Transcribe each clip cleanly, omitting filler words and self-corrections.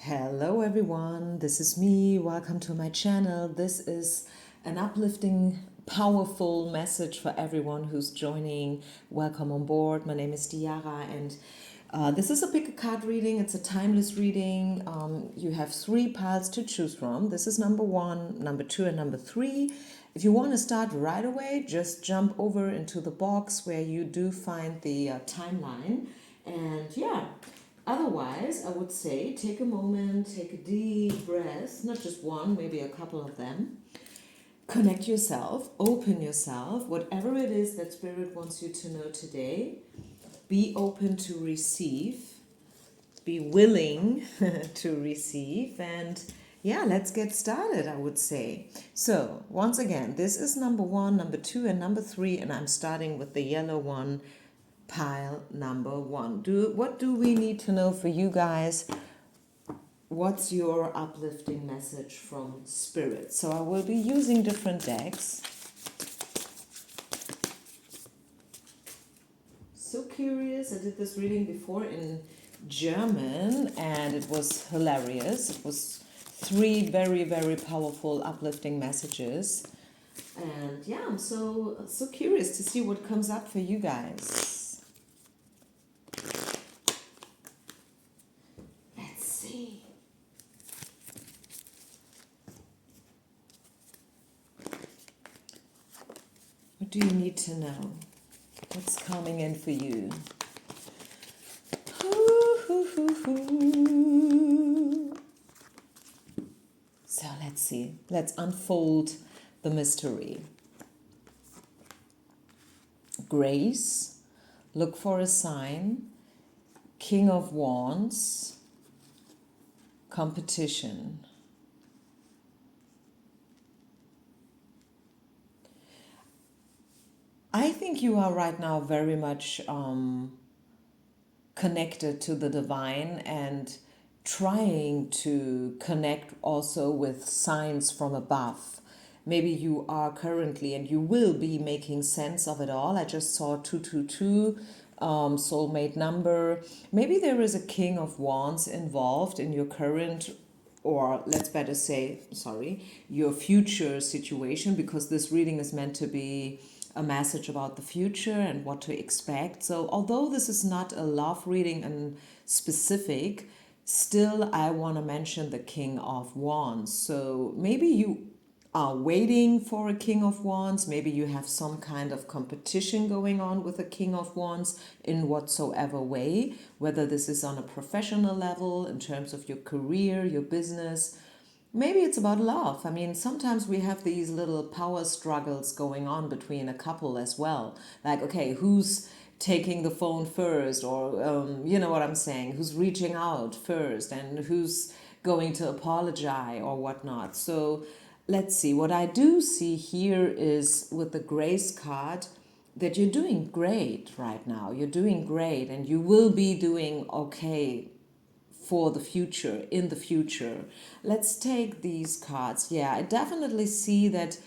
Hello everyone, this is me. Welcome to my channel. This is an uplifting, powerful message for everyone who's joining. Welcome on board. My name is Diara and this is a pick a card reading. It's a timeless reading. You have 3 piles to choose from. This is number 1, number 2 and number 3. If you want to start right away, just jump over into the box where you do find the timeline. And yeah, otherwise, I would say take a moment, take a deep breath, not just one, maybe a couple of them. Connect yourself, open yourself, whatever it is that Spirit wants you to know today. Be open to receive, be willing to receive, and yeah, let's get started, I would say. So, once again, this is number 1, number 2, and number 3, and I'm starting with the yellow one. Pile number 1. What do we need to know for you guys? What's your uplifting message from Spirit? So I will be using different decks. So curious. I did this reading before in German and it was hilarious. It was 3 very, very powerful uplifting messages. And yeah, I'm so curious to see what comes up for you guys. What do you need to know? What's coming in for you? So let's see. Let's unfold the mystery. Grace, look for a sign. King of Wands, competition. I think you are right now very much connected to the divine and trying to connect also with signs from above. Maybe you are currently and you will be making sense of it all. I just saw 222, soulmate number. Maybe there is a King of Wands involved in your current, or let's better say, sorry, your future situation, because this reading is meant to be a message about the future and what to expect. So although this is not a love reading and specific, still I want to mention the King of Wands. So maybe you are waiting for a King of Wands. Maybe you have some kind of competition going on with a King of Wands in whatsoever way, whether this is on a professional level, in terms of your career, your business. Maybe it's about love. I mean, sometimes we have these little power struggles going on between a couple as well. Like, okay, who's taking the phone first, or you know what I'm saying, who's reaching out first and who's going to apologize or whatnot. So let's see. What I do see here is with the Grace card that you're doing great right now. You're doing great and you will be doing okay for the future, in the future. Let's take these cards. Yeah, I definitely see that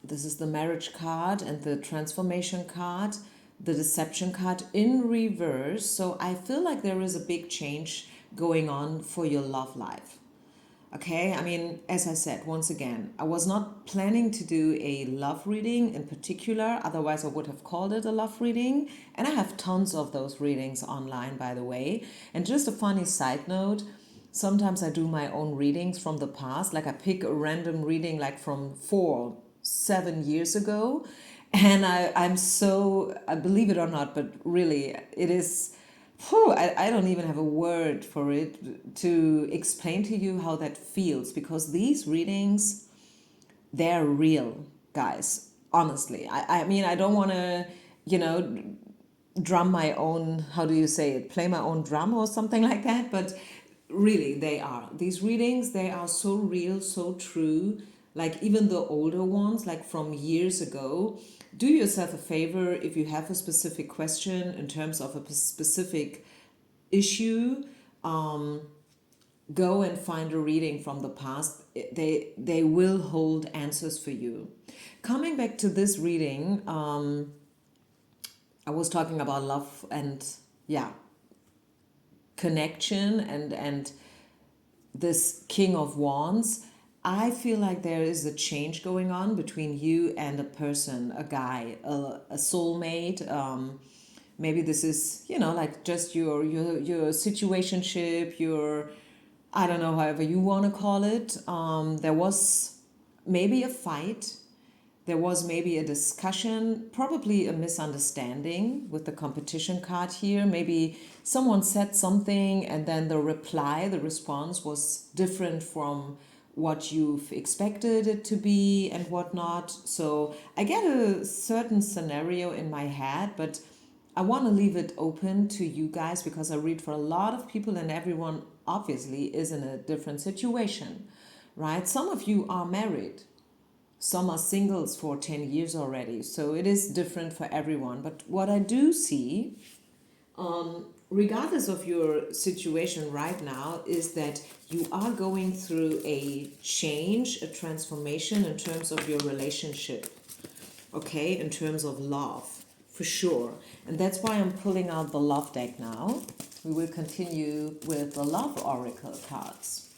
this is the marriage card and the transformation card, the deception card in reverse. So I feel like there is a big change going on for your love life. Okay, I mean, as I said, once again, I was not planning to do a love reading in particular, otherwise I would have called it a love reading. And I have tons of those readings online, by the way. And just a funny side note, sometimes I do my own readings from the past, like I pick a random reading like from 7 years ago. And I believe it or not, but really, it is. I don't even have a word for it to explain to you how that feels, because these readings, they're real, guys. Honestly, I mean, I don't want to, you know, drum my own, how do you say it, play my own drum or something like that, but really, they are. These readings, they are so real, so true. Like even the older ones, like from years ago, do yourself a favor if you have a specific question in terms of a specific issue. Go and find a reading from the past. They will hold answers for you. Coming back to this reading, I was talking about love and yeah, connection and this King of Wands, I feel like there is a change going on between you and a person, a guy, a soulmate. Maybe this is, like just your situationship, your, I don't know, however you want to call it. There was maybe a fight. There was maybe a discussion, probably a misunderstanding with the competition card here. Maybe someone said something and then the response was different from what you've expected it to be and whatnot. So I get a certain scenario in my head, but I want to leave it open to you guys because I read for a lot of people and everyone obviously is in a different situation, right? Some of you are married. Some are singles for 10 years already, so it is different for everyone. But what I do see, regardless of your situation right now, is that you are going through a change, a transformation in terms of your relationship, okay, in terms of love, for sure. And that's why I'm pulling out the love deck now. We will continue with the love oracle cards.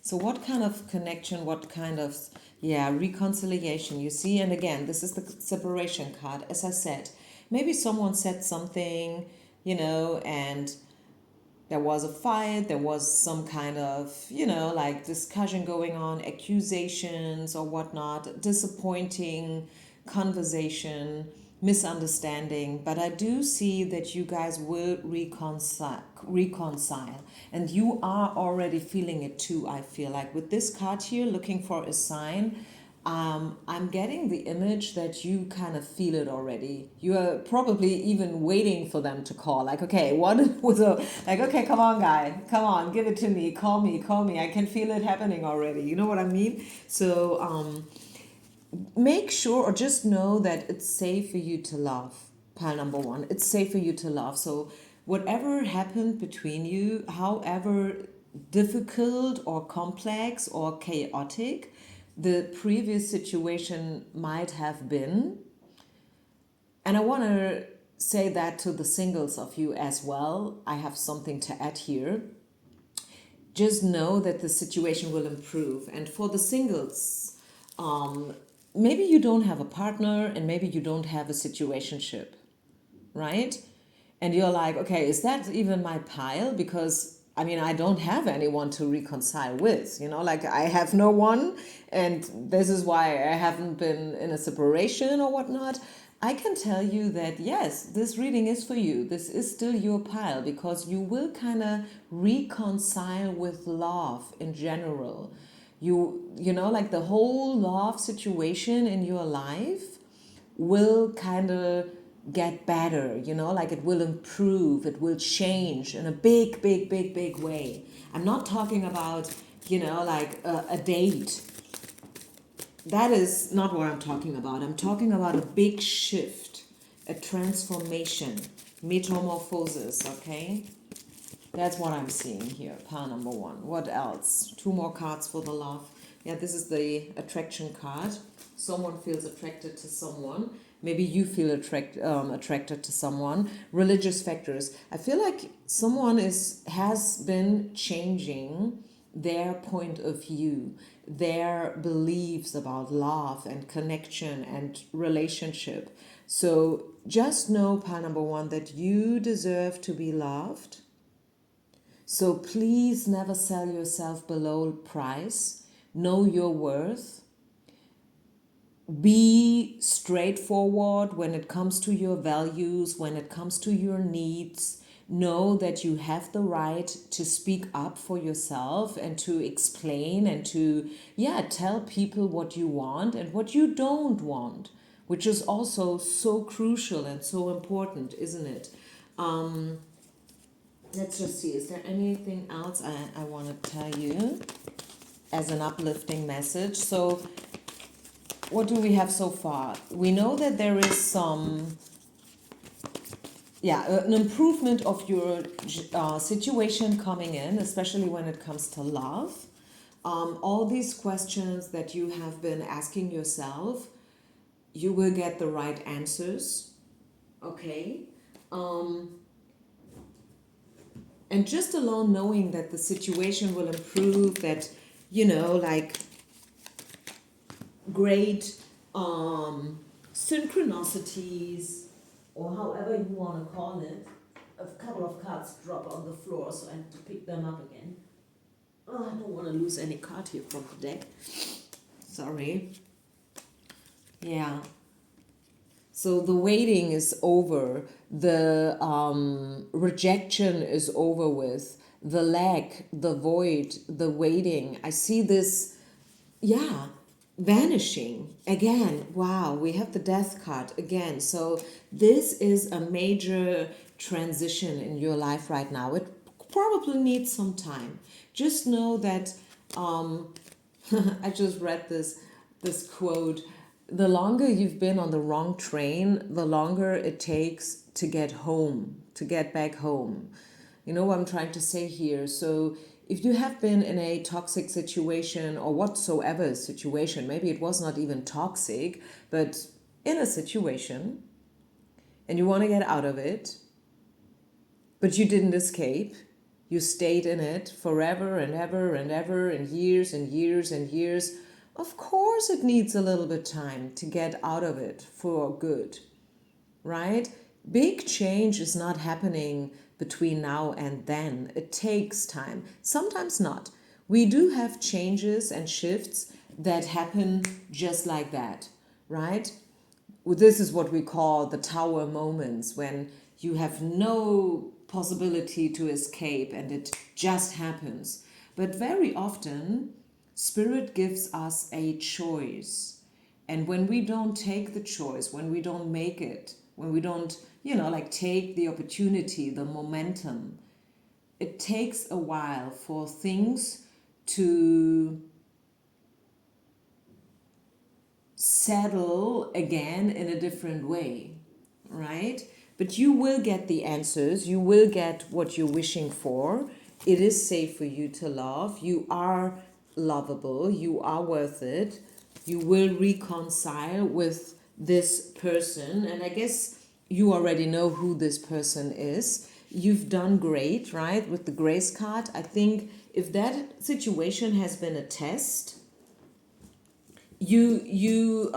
So what kind of connection, what kind of, reconciliation you see? And again, this is the separation card. As I said, maybe someone said something, and there was a fight, there was some kind of, like discussion going on, accusations or whatnot, disappointing conversation, misunderstanding. But I do see that you guys will reconcile, and you are already feeling it too. I feel like with this card here, looking for a sign, I'm getting the image that you kind of feel it already. You are probably even waiting for them to call. Like, okay, what was okay, come on, guy, come on, give it to me, call me. I can feel it happening already. You know what I mean? So, make sure or just know that it's safe for you to love. Pile number one, it's safe for you to love. So whatever happened between you, however difficult or complex or chaotic the previous situation might have been, and I want to say that to the singles of you as well. I have something to add here. Just know that the situation will improve. And for the singles, maybe you don't have a partner and maybe you don't have a situationship, right? And you're like, okay, is that even my pile? Because I don't have anyone to reconcile with, like I have no one, and this is why I haven't been in a separation or whatnot. I can tell you that yes, this reading is for you. This is still your pile because you will kind of reconcile with love in general. Like the whole love situation in your life will kind of get better, like it will improve, it will change in a big, big, big, big way. I'm not talking about, like a date. That is not what I'm talking about. I'm talking about a big shift, a transformation, metamorphosis, okay? That's what I'm seeing here, pile number one. What else? Two more cards for the love. Yeah, this is the attraction card. Someone feels attracted to someone. Maybe you feel attracted to someone. Religious factors. I feel like someone has been changing their point of view, their beliefs about love and connection and relationship. So just know, pile number one, that you deserve to be loved. So please never sell yourself below price. Know your worth. Be straightforward when it comes to your values, when it comes to your needs. Know that you have the right to speak up for yourself and to explain and to, tell people what you want and what you don't want, which is also so crucial and so important, isn't it? Let's just see, is there anything else I want to tell you as an uplifting message? So what do we have so far? We know that there is some, an improvement of your situation coming in, especially when it comes to love. All these questions that you have been asking yourself, you will get the right answers, okay? And just alone knowing that the situation will improve, that, like great synchronicities, or however you want to call it. A couple of cards drop on the floor, so I have to pick them up again. Oh, I don't want to lose any card here from the deck. Sorry. Yeah. So the waiting is over. The rejection is over with. The lack, the void, the waiting. I see this, vanishing again. Wow, we have the death card again. So this is a major transition in your life right now. It probably needs some time. Just know that I just read this quote. The longer you've been on the wrong train, the longer it takes to get home, to get back home. You know what I'm trying to say here? So if you have been in a toxic situation or whatsoever situation, maybe it was not even toxic, but in a situation, and you want to get out of it, but you didn't escape, you stayed in it forever and ever and ever and years and years and years, of course it needs a little bit time to get out of it for good, right? Big change is not happening between now and then. It takes time. Sometimes not. We do have changes and shifts that happen just like that, right? This is what we call the tower moments, when you have no possibility to escape and it just happens. But very often, Spirit gives us a choice. And when we don't take the choice, when we don't make it, when we don't, take the opportunity, the momentum, it takes a while for things to settle again in a different way, right? But you will get the answers. You will get what you're wishing for. It is safe for you to love. You are lovable. You are worth it. You will reconcile with this person. And I guess you already know who this person is. You've done great, right? With the grace card. I think if that situation has been a test, you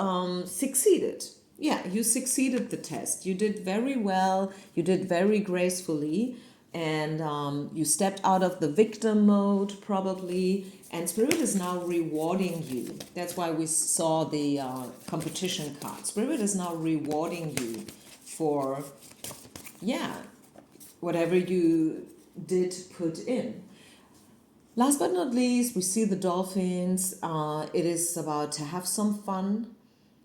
succeeded. Yeah, you succeeded the test. You did very well. You did very gracefully, and you stepped out of the victim mode probably. And Spirit is now rewarding you. That's why we saw the competition card. Spirit is now rewarding you for, whatever you did put in. Last but not least, we see the dolphins. It is about to have some fun,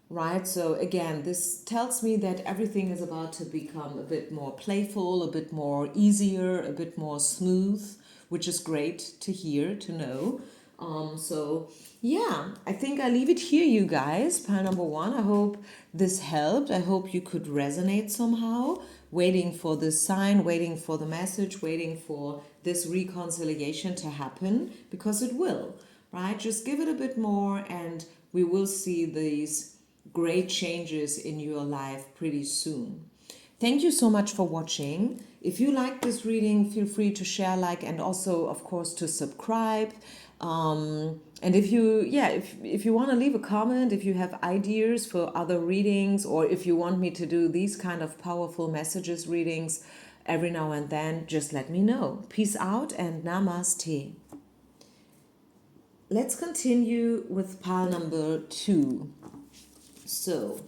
right? So again, this tells me that everything is about to become a bit more playful, a bit more easier, a bit more smooth, which is great to hear, to know. I think I leave it here, you guys. Pile number 1. I hope this helped. I hope you could resonate somehow. Waiting for this sign, waiting for the message, waiting for this reconciliation to happen, because it will, right? Just give it a bit more and we will see these great changes in your life pretty soon. Thank you so much for watching. If you like this reading, feel free to share, like, and also, of course, to subscribe. And if you want to leave a comment, if you have ideas for other readings, or if you want me to do these kind of powerful messages readings every now and then, just let me know. Peace out and namaste. Let's continue with pile number 2. So,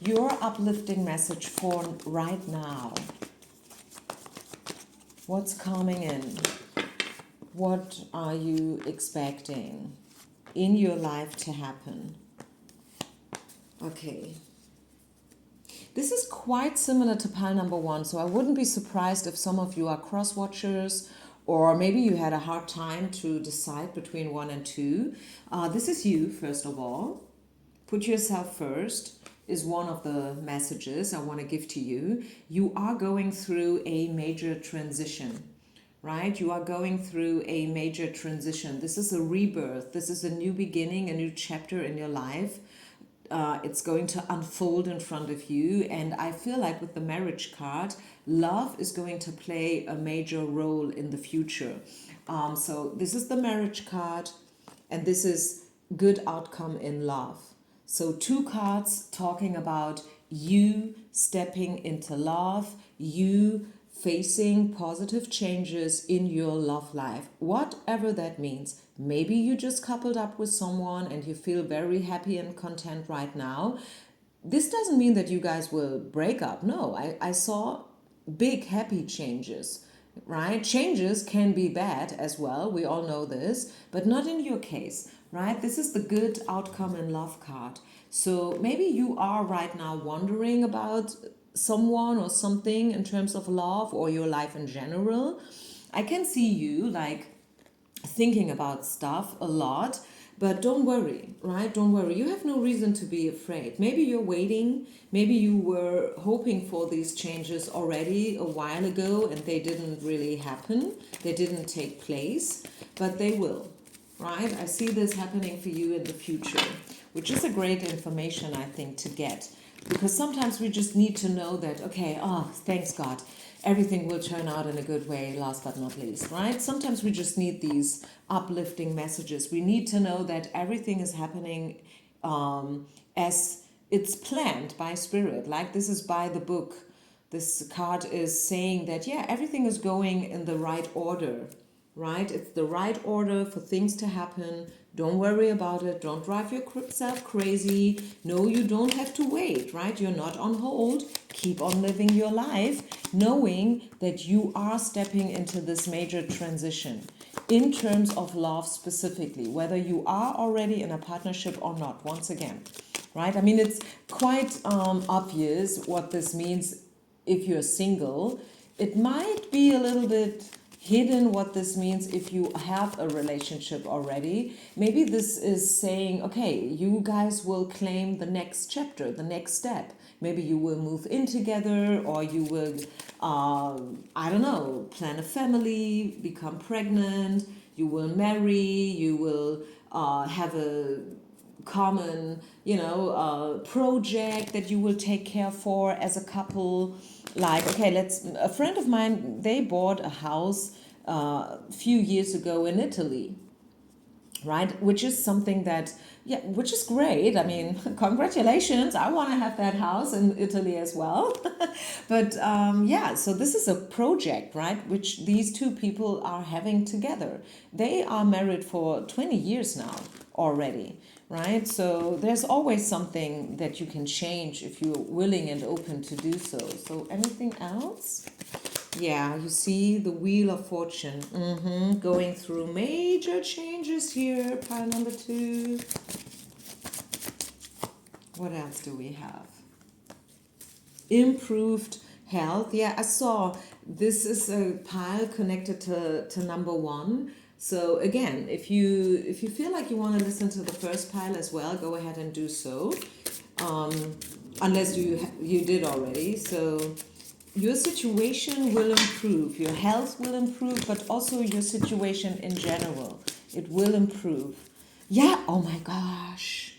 your uplifting message for right now. What's coming in? What are you expecting in your life to happen? Okay. This is quite similar to pile number 1, so I wouldn't be surprised if some of you are cross-watchers, or maybe you had a hard time to decide between 1 and 2. This is you, first of all. Put yourself first is one of the messages I want to give to you. You are going through a major transition, right? You are going through a major transition. This is a rebirth. This is a new beginning, a new chapter in your life. it's going to unfold in front of you. And I feel like with the marriage card, love is going to play a major role in the future. So this is the marriage card, and this is good outcome in love. So two cards talking about you stepping into love, you facing positive changes in your love life, whatever that means. Maybe you just coupled up with someone and you feel very happy and content right now. This doesn't mean that you guys will break up. No, I saw big happy changes, right? Changes can be bad as well. We all know this, but not in your case, right? This is the good outcome in love card. So maybe you are right now wondering about someone or something in terms of love or your life in general. I can see you like thinking about stuff a lot, but don't worry, right? Don't worry. You have no reason to be afraid. Maybe you're waiting. Maybe you were hoping for these changes already a while ago and they didn't really happen. They didn't take place, but they will, right? I see this happening for you in the future, which is a great information, I think, to get. Because sometimes we just need to know that, okay, oh, thanks God, everything will turn out in a good way, last but not least, right? Sometimes we just need these uplifting messages. We need to know that everything is happening as it's planned by Spirit. Like this is by the book. This card is saying that, yeah, everything is going in the right order, right? It's the right order for things to happen. Don't worry about it. Don't drive yourself crazy. No, you don't have to wait, right? You're not on hold. Keep on living your life, knowing that you are stepping into this major transition in terms of love specifically, whether you are already in a partnership or not, once again, right? I mean, it's quite obvious what this means if you're single. It might be a little bit hidden what this means if you have a relationship already. Maybe this is saying, okay, you guys will claim the next chapter, the next step. Maybe you will move in together, or you will, I don't know, plan a family, become pregnant, you will marry, you will have a common, project that you will take care for as a couple. Like, okay, a friend of mine, they bought a house a few years ago in Italy, right? Which is something that, yeah, which is great. I mean, congratulations. I want to have that house in Italy as well. But yeah, so this is a project, right? Which these two people are having together. They are married for 20 years now already, right? So there's always something that you can change if you're willing and open to do so. So anything else? Yeah, you see the Wheel of Fortune going through major changes here, pile number 2. What else do we have? Improved health. Yeah, I saw this is a pile connected to number 1. So again, if you feel like you want to listen to the first pile as well, go ahead and do so. Unless you did already. So your situation will improve, your health will improve, but also your situation in general. It will improve. Yeah, oh my gosh.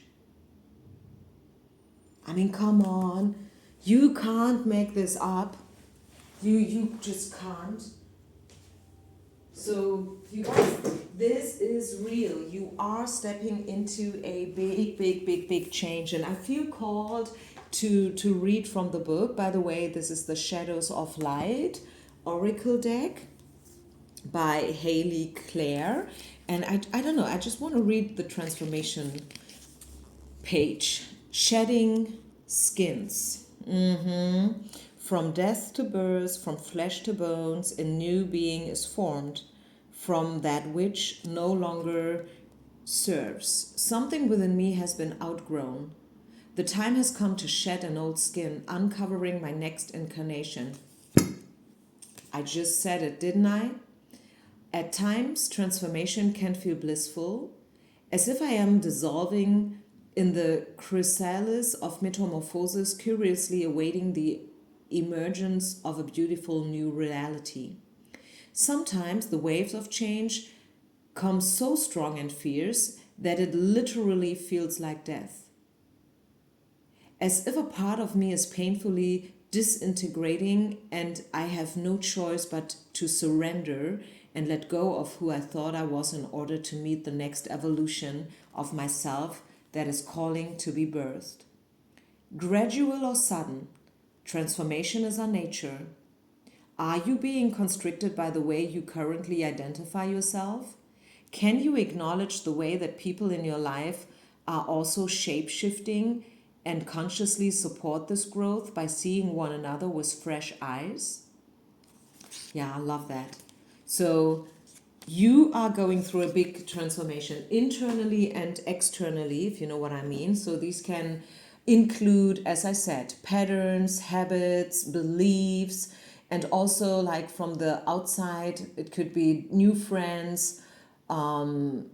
I mean, come on. You can't make this up. You just can't. So, you guys, this is real. You are stepping into a big change. And I feel called to read from the book. By the way, this is the Shadows of Light Oracle deck by Haley Clare. And I don't know, I just want to read the transformation page. Shedding skins. From death to birth, from flesh to bones, a new being is formed from that which no longer serves. Something within me has been outgrown. The time has come to shed an old skin, uncovering my next incarnation. I just said it, didn't I? At times, transformation can feel blissful, as if I am dissolving in the chrysalis of metamorphosis, curiously awaiting the emergence of a beautiful new reality. Sometimes the waves of change come so strong and fierce that it literally feels like death. as if a part of me is painfully disintegrating and I have no choice but to surrender and let go of who I thought I was in order to meet the next evolution of myself that is calling to be birthed. Gradual or sudden, transformation is our nature. Are you being constricted by the way you currently identify yourself? Can you acknowledge the way that people in your life are also shape-shifting and consciously support this growth by seeing one another with fresh eyes? Yeah, I love that. So you are going through a big transformation internally and externally, if you know what I mean. So these can include, as I said, patterns, habits, beliefs, and also like from the outside, it could be new friends coming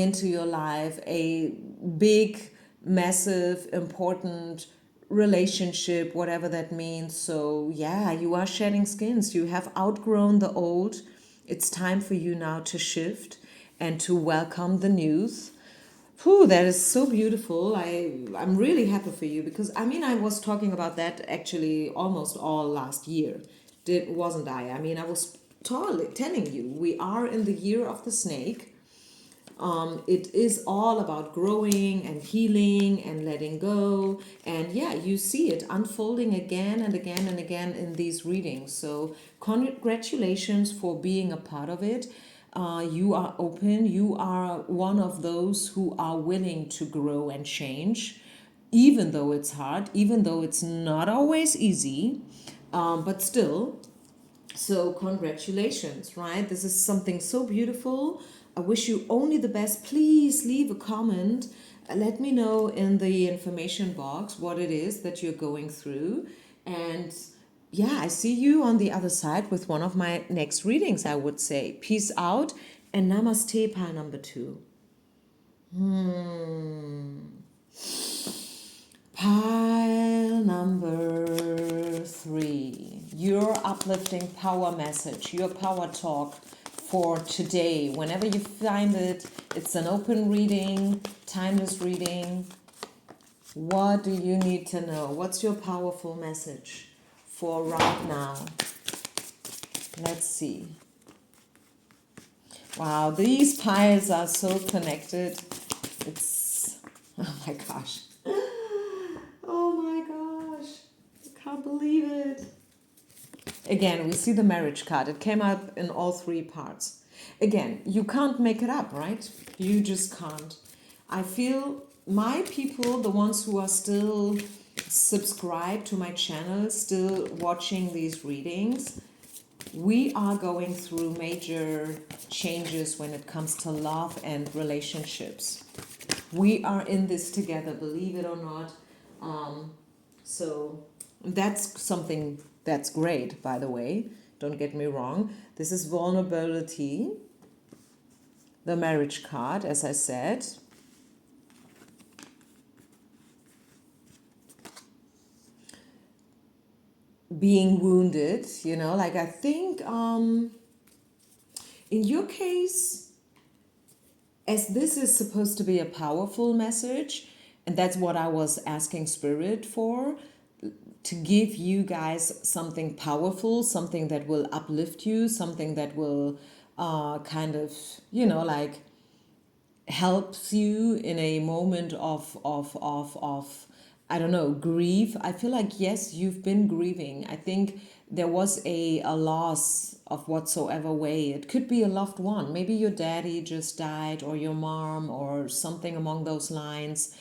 into your life, a big, massive, important relationship, whatever that means. So yeah, you are shedding skins. You have outgrown the old. It's time for you now to shift and to welcome the news. Whew, that is so beautiful. I'm really happy for you because I mean I was talking about that actually almost all last year. Wasn't I? I mean I was totally telling you we are in the year of the snake. It is all about growing and healing and letting go. And yeah, you see it unfolding again and again and again in these readings. So, congratulations for being a part of it. You are open, you are one of those who are willing to grow and change, even though it's hard, even though it's not always easy, but still. So, congratulations, right? This is something so beautiful. I wish you only the best. Please leave a comment. Let me know in the information box what it is that you're going through. And yeah, I see you on the other side with one of my next readings, I would say. Peace out and namaste, pile number 2. Pile number 3, your uplifting power message, your power talk for today. Whenever you find it, it's an open reading, timeless reading. What do you need to know? What's your powerful message for right now? Let's see. Wow, these piles are so connected. It's, oh my gosh. Oh my gosh, I can't believe it. Again, we see the marriage card. It came up in all 3 parts. Again, you can't make it up, right? You just can't. I feel my people, the ones who are still subscribed to my channel, still watching these readings, we are going through major changes when it comes to love and relationships. We are in this together, believe it or not. So that's something that's great, by the way. Don't get me wrong. This is vulnerability, the marriage card, as I said. Being wounded, you know, like I think in your case, as this is supposed to be a powerful message, and that's what I was asking Spirit for, to give you guys something powerful, something that will uplift you, something that will kind of, you know, like helps you in a moment of I don't know, grief. I feel like, yes, you've been grieving. I think there was a loss of whatsoever way. It could be a loved one. Maybe your daddy just died or your mom or something along those lines.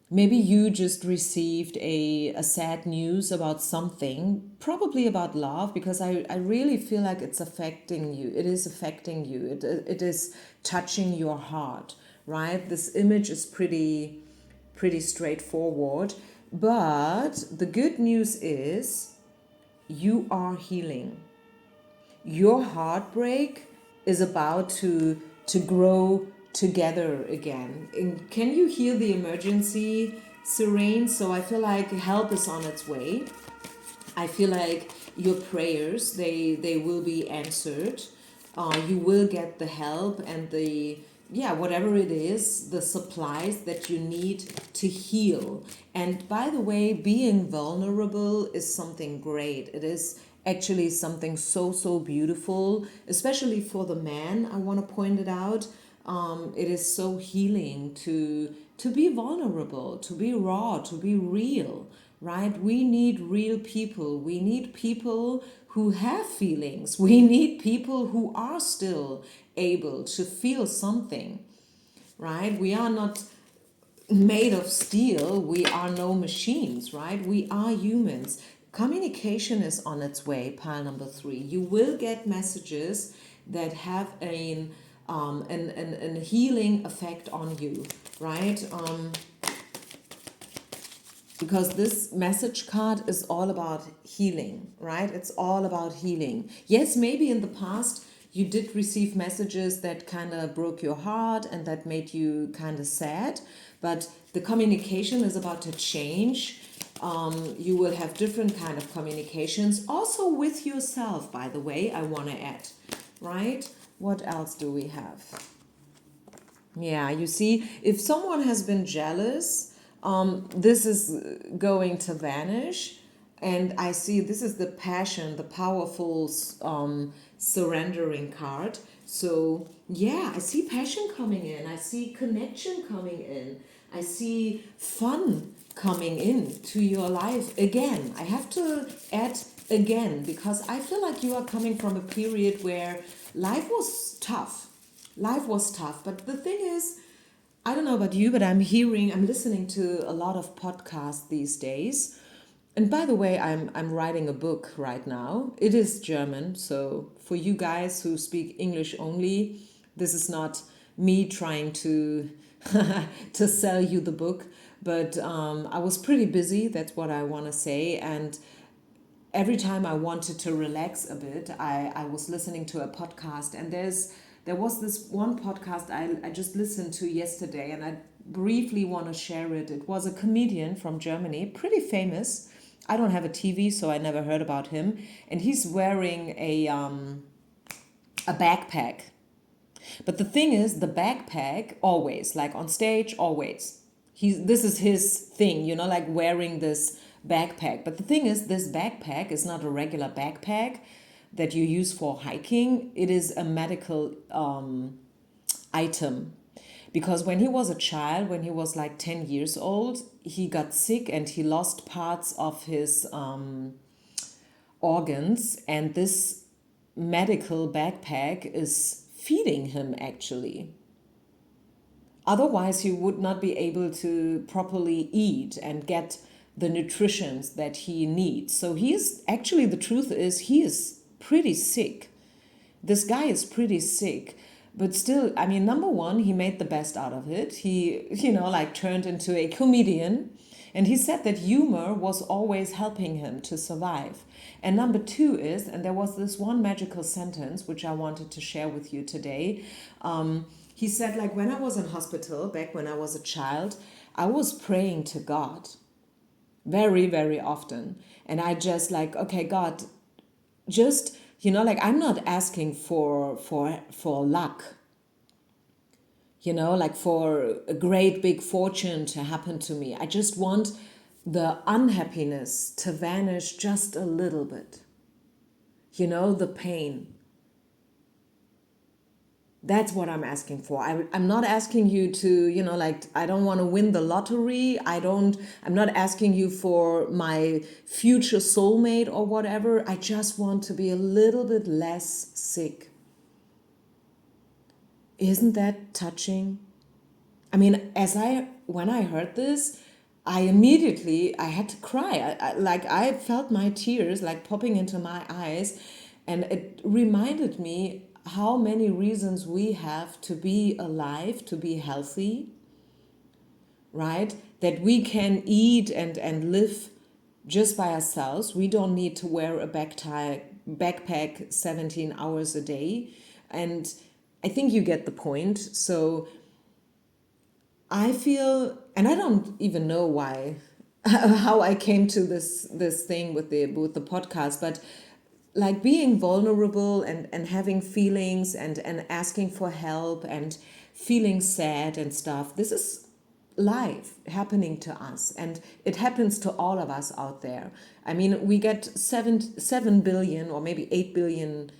Maybe you just received a sad news about something, probably about love, because I really feel like it's affecting you. It is affecting you. It is touching your heart, right? This image is pretty straightforward. But the good news is you are healing. Your heartbreak is about to grow together again. And can you hear the emergency sirene? So I feel like help is on its way. I feel like your prayers, they will be answered. You will get the help and the yeah, whatever it is, the supplies that you need to heal. And by the way, being vulnerable is something great. It is actually something so, so beautiful, especially for the man. I want to point it out. It is so healing to be vulnerable, to be raw, to be real, right? We need real people. We need people who have feelings. We need people who are still able to feel something, right? We are not made of steel. We are no machines, right? We are humans. Communication is on its way, pile number 3. You will get messages that have an healing effect on you, right? Because this message card is all about healing, right? It's all about healing. Yes, maybe in the past you did receive messages that kind of broke your heart and that made you kind of sad, but the communication is about to change. You will have different kind of communications, also with yourself, by the way, I want to add, right? What else do we have? Yeah, you see, if someone has been jealous, this is going to vanish. And I see this is the passion, the powerful surrendering card. So, yeah, I see passion coming in. I see connection coming in. I see fun coming in to your life again. I have to add again because I feel like you are coming from a period where life was tough. Life was tough. But the thing is, I don't know about you, but I'm listening to a lot of podcasts these days. And by the way, I'm writing a book right now. It is German, so for you guys who speak English only, this is not me trying to to sell you the book. But I was pretty busy. That's what I want to say. And every time I wanted to relax a bit, I was listening to a podcast, and there was this one podcast I just listened to yesterday, and I briefly want to share it. It was a comedian from Germany, pretty famous. I don't have a TV, so I never heard about him, and he's wearing a backpack. But the thing is, the backpack always, like on stage, always. This is his thing, like wearing this backpack. But the thing is, this backpack is not a regular backpack that you use for hiking. It is a medical item. Because when he was a child, when he was like 10 years old, he got sick and he lost parts of his organs. And this medical backpack is feeding him actually. Otherwise, he would not be able to properly eat and get the nutrition that he needs. So the truth is, he is pretty sick. This guy is pretty sick. But still, I mean, number one, he made the best out of it. He, turned into a comedian. And he said that humor was always helping him to survive. And number two is, and there was this one magical sentence which I wanted to share with you today. He said, like, when I was in hospital, back when I was a child, I was praying to God very, very often. And I just like, okay, God, just, I'm not asking for luck, like for a great big fortune to happen to me. I just want the unhappiness to vanish just a little bit. The pain. That's what I'm asking for. I'm not asking you to, I don't want to win the lottery. I'm not asking you for my future soulmate or whatever. I just want to be a little bit less sick. Isn't that touching? I mean, when I heard this, I had to cry. I felt my tears like popping into my eyes, and it reminded me how many reasons we have to be alive, to be healthy, right? That we can eat and live just by ourselves. We don't need to wear a backpack 17 hours a day. And I think you get the point. So I feel, and I don't even know why, how I came to this thing with the podcast, but like being vulnerable and having feelings and asking for help and feeling sad and stuff. This is life happening to us, and it happens to all of us out there. I mean, we get 7 billion or maybe 8 billion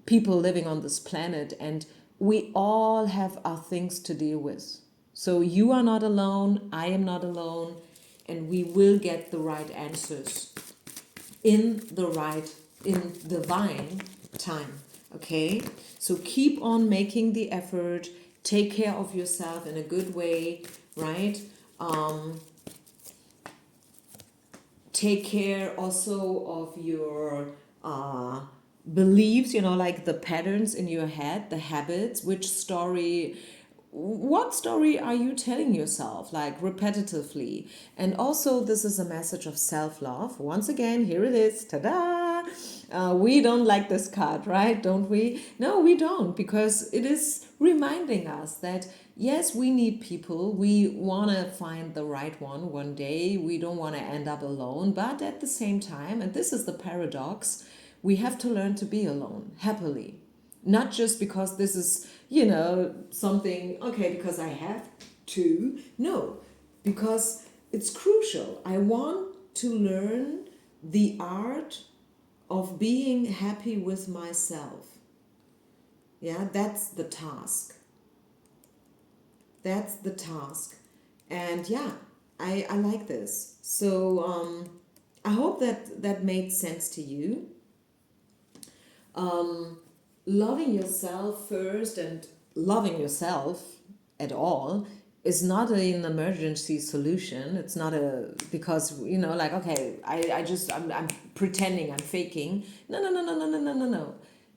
people living on this planet, and we all have our things to deal with. So you are not alone, I am not alone, and we will get the right answers in divine time. Okay, so keep on making the effort, take care of yourself in a good way, right? Take care also of your beliefs, like the patterns in your head, the habits. What story are you telling yourself, like repetitively? And also, this is a message of self-love. Once again, here it is. Ta-da! We don't like this card, right? Don't we? No, we don't, because it is reminding us that yes, we need people. We want to find the right one day. We don't want to end up alone. But at the same time, and this is the paradox, we have to learn to be alone happily. Not just because this is, something, okay, because I have to. No, because it's crucial. I want to learn the art of being happy with myself. Yeah, that's the task. That's the task. And yeah, I like this. So I hope that made sense to you. Loving yourself first and loving yourself at all is not an emergency solution. It's not because, okay, I'm pretending, I'm faking. No.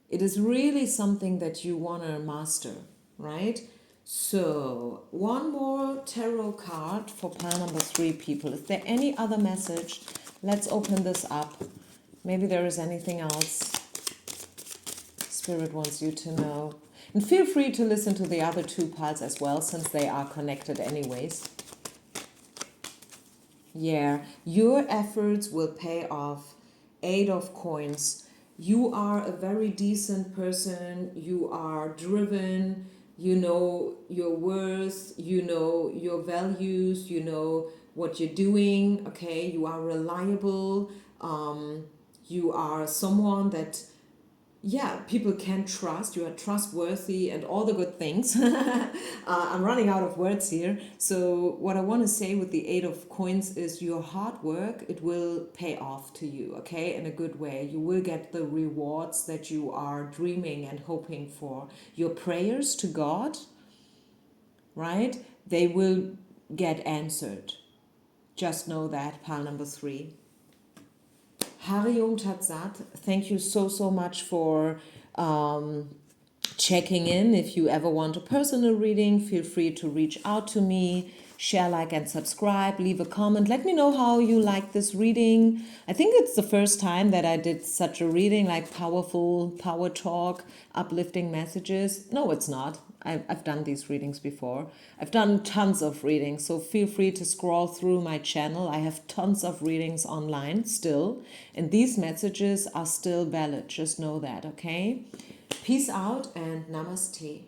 It is really something that you want to master, right? So, one more tarot card for pile number 3, people. Is there any other message? Let's open this up. Maybe there is anything else Spirit wants you to know. And feel free to listen to the other 2 piles as well, since they are connected anyways. Yeah, your efforts will pay off. 8 of Coins. You are a very decent person. You are driven. You know your worth. You know your values. You know what you're doing. Okay, you are reliable. You are someone that people can trust. You are trustworthy and all the good things. I'm running out of words here. So what I want to say with the 8 of Coins is your hard work, it will pay off to you, okay, in a good way. You will get the rewards that you are dreaming and hoping for. Your prayers to God, right, they will get answered. Just know that, pile number 3. Harium Tatsat, thank you so much for checking in. If you ever want a personal reading, feel free to reach out to me. Share, like, and subscribe. Leave a comment. Let me know how you like this reading. I think it's the first time that I did such a reading, like powerful power talk, uplifting messages. No, it's not. I've done these readings before. I've done tons of readings, so feel free to scroll through my channel. I have tons of readings online still, and these messages are still valid. Just know that, okay? Peace out and namaste.